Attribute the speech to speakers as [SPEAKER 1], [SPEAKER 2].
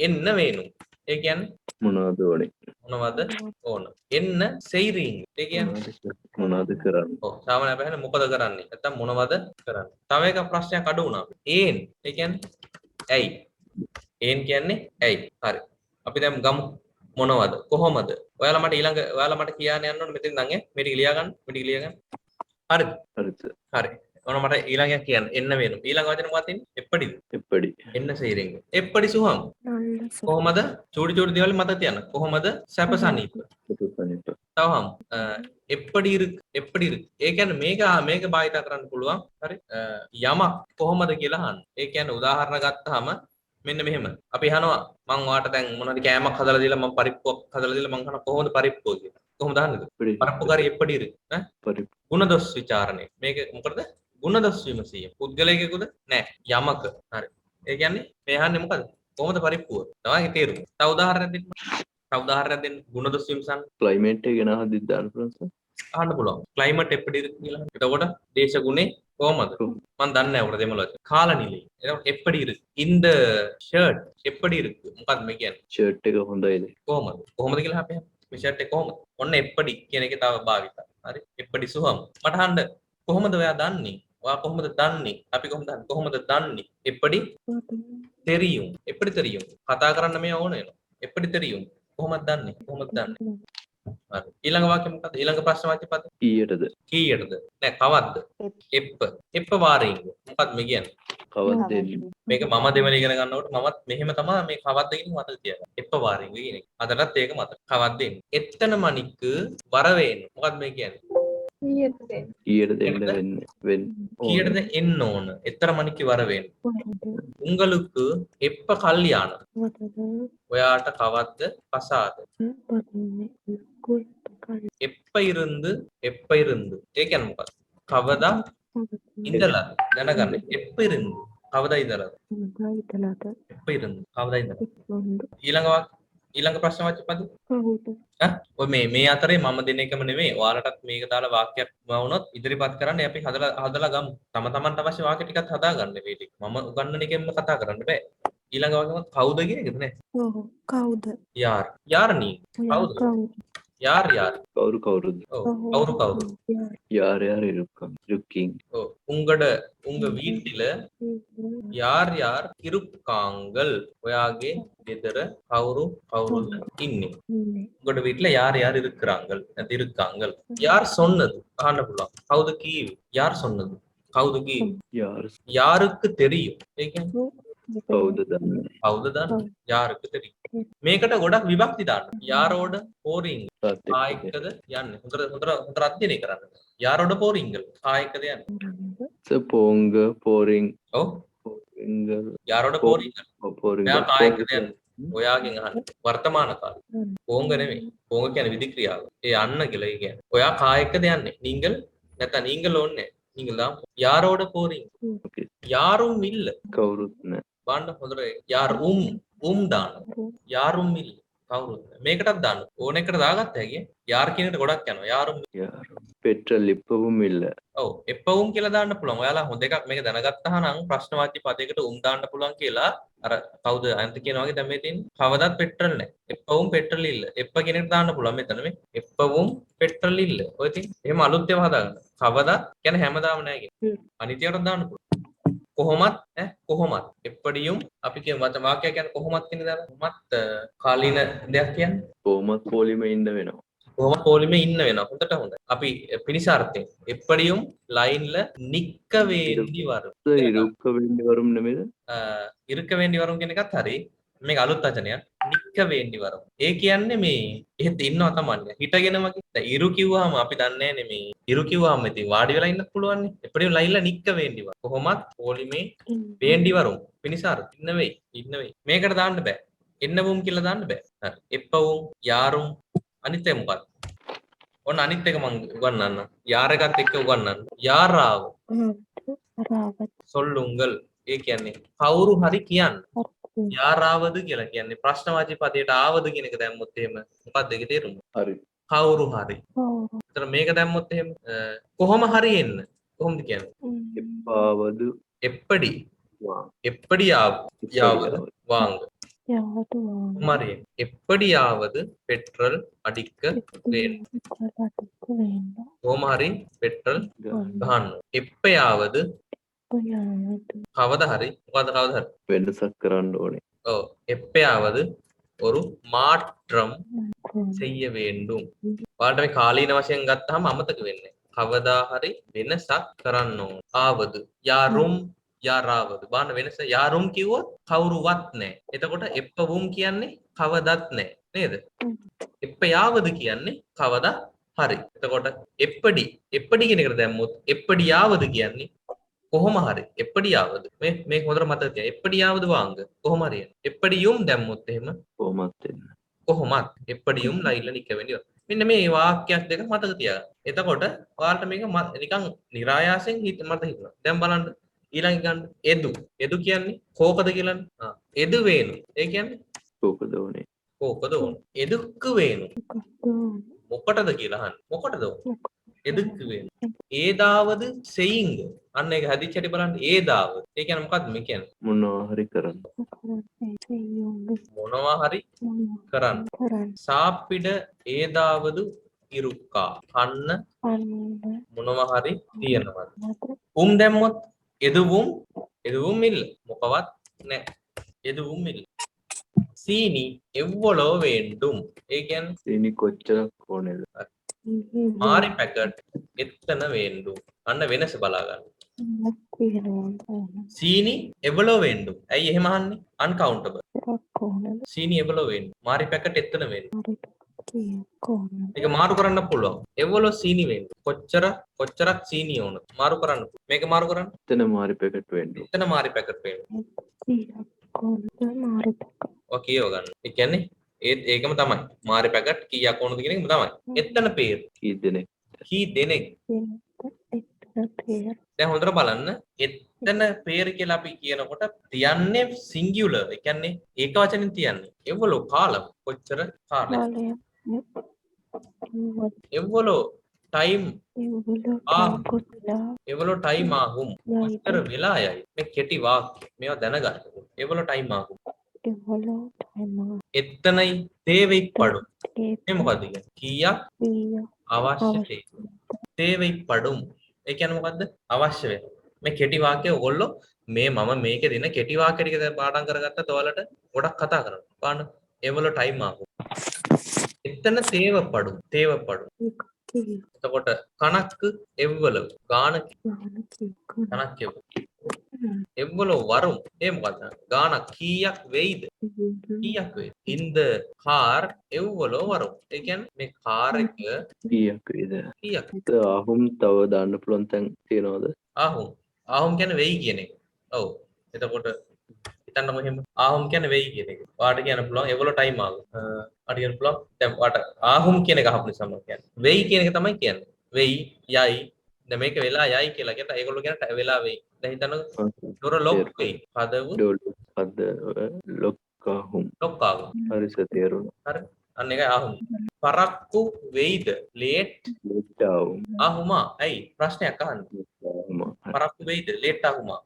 [SPEAKER 1] එන්න වේනු. ඒ කියන්නේ
[SPEAKER 2] මොනවද ඕනේ?
[SPEAKER 1] මොනවද ඕන? එන්න සෙයිරින්. ඒ කියන්නේ
[SPEAKER 2] මොනවද කරන්නේ?
[SPEAKER 1] ඔව් සාමාන්‍යයෙන් අපහන මොකද කරන්නේ? නැත්තම් මොනවද කරන්නේ? තව එක ප්‍රශ්නයක් අඩු වුණා. ඒන්. ඒ කියන්නේ ඇයි? ඒන් කියන්නේ ඇයි? හරි. අපි දැන් ගමු මොනවද? කොහොමද? ඔයාලා මට කියන්න යන්න ඕනේ මෙතෙන් ඉඳන් මේ ටික ලියා ගන්න. මේ ටික ලියා ගන්න. හරිද?
[SPEAKER 2] හරිද?
[SPEAKER 1] හරි. ඔන්න මට ඊළඟට කියන්න එන්න වෙනු. ඊළඟ වචන මොකක්ද තියෙන්නේ? එප්පඩිද?
[SPEAKER 2] එප්පඩි.
[SPEAKER 1] එන්න සීරෙන්. එප්පඩි සුහම්. කොහොමද? චූටි චූටි දේවල් මතක තියන්න. කොහොමද? සැපසනීප.
[SPEAKER 2] සුපසනිප.
[SPEAKER 1] තවහම් එප්පඩි ඉருக்கு. එප්පඩි ඉருக்கு. ඒ කියන්නේ මේක භාවිත කරන්න පුළුවන්. හරි. යමක් කොහොමද කියලා අහන්න. ඒ කියන්නේ උදාහරණ ගත්තාම මෙන්න මෙහෙම. අපි අහනවා මං ඔයාට දැන් මොනවද කෑමක් හදලා දීලා මං පරිප්පුවක් හදලා දීලා මං අහනවා කොහොමද පරිප්පුව කියලා. කොහොමද අහන්නේද? පරිප්පුකාරී එප්පඩි ඉருக்கு.
[SPEAKER 2] පරිප්පු.
[SPEAKER 1] ಗುಣදොස් විචාරණය. මේක මොකටද? ಗುಣදොස් විමසීම. පුද්ගලයෙකුද? නෑ. යමක. හරි. ඒ කියන්නේ මේ අහන්නේ මොකද? කොහොමද පරිප්පුව? තමයි තේරුම. තව උදාහරණයක් දෙන්න. තව උදාහරණයක් දෙන්න. ಗುಣදොස් විමසන්න.
[SPEAKER 2] ක්ලයිමේට් එක ගැන අහද්දිත් දාන්න පුළුවන්.
[SPEAKER 1] අහන්න පුළුවන්. ක්ලයිමේට් එප්පඩි ඉருக்கு කියලා. එතකොට දේශගුණේ කොහොමද? මම දන්නේ නැහැ උඩ දෙමළ වචන. කාලනිලය. එතකොට එප්පඩි ඉருக்கு. in the shirt එප්පඩි ඉருக்கு. මොකක්ද මේ කියන්නේ?
[SPEAKER 2] ෂර්ට් එක හොඳයිද?
[SPEAKER 1] කොහොමද? කොහොමද කියලා අපේ මේ ෂර්ට් එක කොහොමද? ඔන්න එප්පඩි කියන එකේ තව භාවිත. හරි. එප්පඩි සුහම්. මට අහන්න කොහොමද ඔයා දන්නේ? ඔයා කොහොමද දන්නේ? අපි කොහොමද දන්නේ? එප්පඩි තෙරියුම්. එප්පඩි තෙරියුම්. කතා කරන්න මේ ඕන වෙනවා. එප්පඩි තෙරියුම්. කොහොමද දන්නේ? කොහොමද දන්නේ? හරි. ඊළඟ වාක්‍ය මොකක්ද? ඊළඟ ප්‍රශ්න වාක්‍ය පද.
[SPEAKER 2] කීයටද?
[SPEAKER 1] කීයටද? නෑ කවද්ද? එප්ප වාරයෙන්. මොකක්ද මේ කියන්නේ?
[SPEAKER 2] කවද්ද එන්නේ?
[SPEAKER 1] මේක මම දෙවෙනි ඉගෙන ගන්නකොට මමත් මෙහෙම තමයි මේ කවද්ද කියන මතක තියාගන්න. එප්ප වාරයෙන් කියන එක. අදටත් ඒක මතක. කවද්ද එන්නේ? එත්තන මණික් වරවේන. මොකක්ද මේ කියන්නේ?
[SPEAKER 2] කීයටද එන්න වෙන්නේ?
[SPEAKER 1] කීයටද එන්න ඕන? එත්තන මණික් වරවේන. උංගලුக்கு எப்ப கல்யாணம்? ඔයාට කවද්ද පසාද? எப்ப இருந்து ඒ කියන්නේ මොකක්ද? කවදා ඉඳලා දැනගන්න. எப்ப இருந்து කවදා ඉඳලාද? எப்ப இருந்து කවදා ඉඳලා? ඊළඟ ප්‍රශ්න වාක්‍ය පද. ඔය මේ අතරේ මම දෙන එකම නෙමෙයි. ඔයාලටත් මේක දාලා වාක්‍යයක් වුණොත් ඉදිරිපත් කරන්න අපි හදලා ගමු. තමන්ට අවශ්‍ය වාක්‍ය ටිකක් හදාගන්න මේ ටික. මම උගන්වන එකෙන්ම කතා කරන්න බෑ. ඊළඟ වාක්‍යෙම කවුද කියන එකද නෑ?
[SPEAKER 3] ඔව් කවුද?
[SPEAKER 1] යාර්නී. කවුද? යාර්
[SPEAKER 2] කවුරුද?
[SPEAKER 1] ඔව් කවුරු?
[SPEAKER 2] யார் இருக்கிங்.
[SPEAKER 1] ඔව් උංග வீட்டில யார் இருக்காங்கள்? ඔයාගේ ගෙදර කවුරුද ඉන්නේ? උංගட வீட்ல யார் இருக்கிறாங்கள்? නැත්නම් இருக்காங்கள். யார் சொன்னது? අහන්න පුළුවන්. කවුද කීවේ? யார் சொன்னது? කවුද කීවේ? யாருக்கு தெரியும்? ඒ කියන්නේ
[SPEAKER 2] කවුද දන්නේ?
[SPEAKER 1] யாருக்கு தெரியும்? මේකට ගොඩක් විභක්ති දාන්න. යාරෝඩ පෝරිංගල්. ආයකද යන්නේ. හොඳට අධ්‍යයනය කරන්න. යාරෝඩ පෝරිංගල්. ආයකද යන්නේ.
[SPEAKER 2] පෝංග පෝරිං.
[SPEAKER 1] ඔව්.
[SPEAKER 2] පෝරිංගල්.
[SPEAKER 1] යාරෝඩ පෝරිංගල්.
[SPEAKER 2] පෝරිංගල්.
[SPEAKER 1] මෙයා ආයකද යන්නේ. ඔයාගෙන් අහන්න. වර්තමාන කාලේ. පෝංග නෙමෙයි. පෝංග කියන්නේ විදි ක්‍රියාව. ඒ යන්න කියලා ඒ කියන්නේ. ඔයා කායකද යන්නේ. නිංගල් නැත්නම් නිංගල් ඕනේ. නිංගල් දාමු. යාරෝඩ පෝරිංගල්. යාරුම් මිල්ල.
[SPEAKER 2] කවුරුත් නැහැ.
[SPEAKER 1] බාන්න හොඳට යාරුම් දාන්න. යාරුම් මිල්ල. කවුරුත් මේකටත් දාන්න. ඕන එකට දාගත්ත හැකියි. යාර් කියන එකට ගොඩක් යනවා. යාරුම්
[SPEAKER 2] පෙට්‍රල් ඉප්පවුම් මිල්ල.
[SPEAKER 1] ඔව් එප්පවුම් කියලා දාන්න පුළුවන්. ඔයාලා හොඳ එකක් මේක දැනගත්තා නම් ප්‍රශ්න වාක්‍ය පදයකට දාන්න පුළුවන් කියලා අර කවුද අන්ත කියනවා වගේ දැන් මේ තියෙන්නේ. කවදත් පෙට්‍රල් නැහැ. එප්පවුම් පෙට්‍රල් ඉල්ල. එප්ප කියන එකට දාන්න පුළුවන් මෙතන මේ. එප්පවුම් පෙට්‍රල් ඉල්ල. ඔය තියෙන්නේ. එහෙම අලුත් ඒවා හදාගන්න. කවදා කියන්නේ හැමදාම නැහැ කියන්නේ. අනිත්‍යවට දාන්න පුළුවන්. කොහොමත් එප්පඩියුම් අපි කියන වාක්‍යයක් කියන්නේ කොහොමත් කියන දා කොහොමත් කාලීන දෙයක් කියන්නේ
[SPEAKER 2] කොහොමත් පොලිමේ ඉන්න වෙනවා.
[SPEAKER 1] කොහොමත් පොලිමේ ඉන්න වෙනවා. හොඳට හොඳයි. අපි පිනිසාර්ථයෙන් එප්පඩියුම් ලයින්ල නික්ක වේන්දි වරු.
[SPEAKER 2] ඉරුක්ක වෙන්දි වරුම් නෙමෙයිද?
[SPEAKER 1] ඉරුක්ක වෙන්දි වරුම් කියන එකත් හරි. මේක අලුත් වචනයක්. නික්ක වේන්දි වරුම්. ඒ කියන්නේ මේ එහෙත් ඉන්නවා තමයි. හිටගෙනම දැන් ඉරු කිව්වහම අපි දන්නේ නැහැ මේ ඉරු කිව්වහම ඉතින් වාඩි වෙලා ඉන්නත් පුළුවන් නේ. එප්පඩියුම් ලයින්ල නික්ක වේන්දි වරු. කොහොමත් පොලිමේ වේන්දි වරුම්. පිනිසාර්ථ ඉන්න වෙයි. මේකට දාන්න බෑ. එන්නවුම් කියලා දාන්න බෑ. හරි. එප්පවුම් යාරුම් අනිත් එක මොකක්ද? ඔන්න අනිත් එක මම උගන්වන්නම්. යාර එකත් එක්ක උගන්වන්න. යාරාව. සොල්ලුංගල්. ඒ කියන්නේ කවුරු හරි කියන්න. යාරාවද කියලා කියන්නේ ප්‍රශ්නවාචී පදයට ආවද කියන එක දැම්මොත් එහෙම මොකක්ද ඒකේ තේරුම?
[SPEAKER 2] හරි.
[SPEAKER 1] කවුරු හරි. ඒතර මේක දැම්මොත් එහෙම කොහොම හරි එන්න. කොහොමද කියන්නේ?
[SPEAKER 2] එපාවද
[SPEAKER 1] එප්පඩි. එප්පඩි යාවද වාංග. මරිය එප්පඩියාවද පෙට්‍රල් අඩික්ක වේන්න කොහොම හරි පෙට්‍රල් ගහන්න එප්පයාවද කවදා හරි මොකද කවදා හරි
[SPEAKER 2] වෙනසක් කරන්න ඕනේ.
[SPEAKER 1] ඔව් එප්පයාවද ஒரு மாற்றம் செய்ய வேண்டும். ඔයාලට මේ කාලීන වශයෙන් ගත්තාම අමතක වෙන්නේ. කවදා හරි වෙනසක් කරන්න ඕන. ආවද යාරුම් යාරාවද බලන්න වෙනස යාරුම් කිව්වොත් කවුරුවත් නැහැ. එතකොට එප්පවුම් කියන්නේ කවදත් නැහැ. නේද? එප්පයාවද කියන්නේ කවදා හරි. එතකොට එප්පඩි කියන එකට දැම්මොත් එප්පඩියාවද කියන්නේ කොහොම හරි එප්පඩියාවද මේ හොඳට මතක තියාගන්න. එප්පඩියාවද වාංග කොහොම හරි එප්පඩියුම් දැම්මොත් එහෙම
[SPEAKER 2] කොහොමත් වෙන්න.
[SPEAKER 1] කොහොමත් එප්පඩියුම් ලයිල නික වෙන්නේ. මෙන්න මේ වාක්‍යයක් දෙක මතක තියාගන්න. එතකොට ඔයාලට මේක නිකන් નિરાයාසයෙන් මතක හිටිනවා. දැන් බලන්න ඊළඟ ගන්න එදු කියන්නේ කෝකද කියලානේ. එදු වේනු. ඒ කියන්නේ
[SPEAKER 2] කෝකද ඕනේ.
[SPEAKER 1] කෝකද ඕන. එදුක්ක වේනු. මොකටද කියලා අහන්න. මොකටද ඕන? එදුක්ක වේනු. ඒදාවද සෙයින්ග. අන්න ඒක හදිච්ච හැටි බලන්න ඒදාවද. ඒ කියන්නේ මොකද්ද මේ කියන්නේ?
[SPEAKER 2] මොනවා හරි කරන්න.
[SPEAKER 1] මොනවා හරි කරන්න. සාප්පිඩ ඒදාවදු ඉරුක්කා. කන්න මොනවා හරි තියනවද? දැම්මොත් එදුවුම් මිල්ල මොකවත් නැහැ. එදුවුම් මිල්ල. සීනි එව්වලෝ වේන්ඩුම්. ඒ කියන්නේ
[SPEAKER 2] සීනි කොච්චරක් ඕනේද?
[SPEAKER 1] මාරි පැකට් එත්තන වේන්ඩුම්. අන්න වෙනස බලා ගන්න. සීනි එවලෝ වේන්ඩුම්. ඇයි එහෙම අහන්නේ? අන්කවුන්ටබල්. සීනි එවලෝ වේන්ඩුම්. මාරි පැකට් එත්තන වේන්ඩුම්. මේක මාරු කරන්න පුළුවන්. එවලෝ සීනි වේන්ඩුම්. කොච්චරක් සීනි ඕනද? මාරු කරන්න. මේක මාරු කරන්න.
[SPEAKER 2] එතන මාරි පැකට් වේන්ඩුම්.
[SPEAKER 1] එතන මාරි පැකට් වේන්ඩුම්. ඔය කියව ගන්න. ඒ කියන්නේ ඒකම තමයි. මාරි පැකට් කීයක් ඕනද කියන එකම තමයි. එතන පේර.
[SPEAKER 2] කී දෙනෙක්?
[SPEAKER 1] දැන් හොඳට බලන්න. එතන පේර කියලා අපි කියනකොට තියන්නේ සිංගියුලර්. ඒ කියන්නේ ඒක වචනෙන් තියන්නේ. එවලෝ කාලම් කොච්චර කාලයක්? එවලෝ ටයිම් එවලෝ ටයිම් ආගුම් කොච්චර වෙලා යයි. මේ කෙටි වාක්‍ය මේවා දැනගන්න. එවලෝ ටයිම් ආගුම් එතනයි தேவைப்படும். මේ මොකද්ද කියන්නේ? කීයක් අවශ්‍යයි. தேவைப்படும். ඒ කියන්නේ මොකද්ද? අවශ්‍ය වෙන. මේ කෙටි වාක්‍ය ඔයගොල්ලෝ මම මේකේ දෙන කෙටි වාක්‍ය ටික පාඩම් කරගත්තත් ඔයාලට ගොඩක් කතා කරන්න. බලන්න. එවලෝ ටයිම් ආගුම්. එතන தேவைப்படும். එතකොට කණක් එව්වලු ගානක් කණක් එව්වලු වරුම් ඒ මොකද්ද ගානක් කීයක් වෙයිද in the car එව්වලු වරුම් ඒ කියන්නේ මේ කාර් එක
[SPEAKER 2] කීයක් වේද ආහුම් තව දාන්න පුළුවන් තැන් තියනවද
[SPEAKER 1] ආහුම් කියන්නේ වෙයි කියන එක ඔව් එතකොට හිතන්නකො එහෙම ආහුම් කියන්නේ වෙයි කියන එක ඔයාලට කියන්න පුළුවන් එව්වලු ටයිම් ආගුම් අර කියන්න පුළුවන් දැන් ඔයාලට ආහුම් කියන එක අහපු නිසා මම කියන්නේ වෙයි කියන එක තමයි කියන්නේ වෙයි යයි දැන් මේක වෙලා යයි කියලා කියනට ඒගොල්ලෝ කියන වෙලා වෙයි දැන් හිතන්නකො දොර ලොක් වෙයි හදව ලොක්කාහුම් හරි තේරුණා හරි අන්න එකයි ආහුම් පරක්කු වෙයිද ලේට් ආහුමා ඇයි ප්‍රශ්නයක් අහන්න පරක්කු වෙයිද ලේට් ආහුමා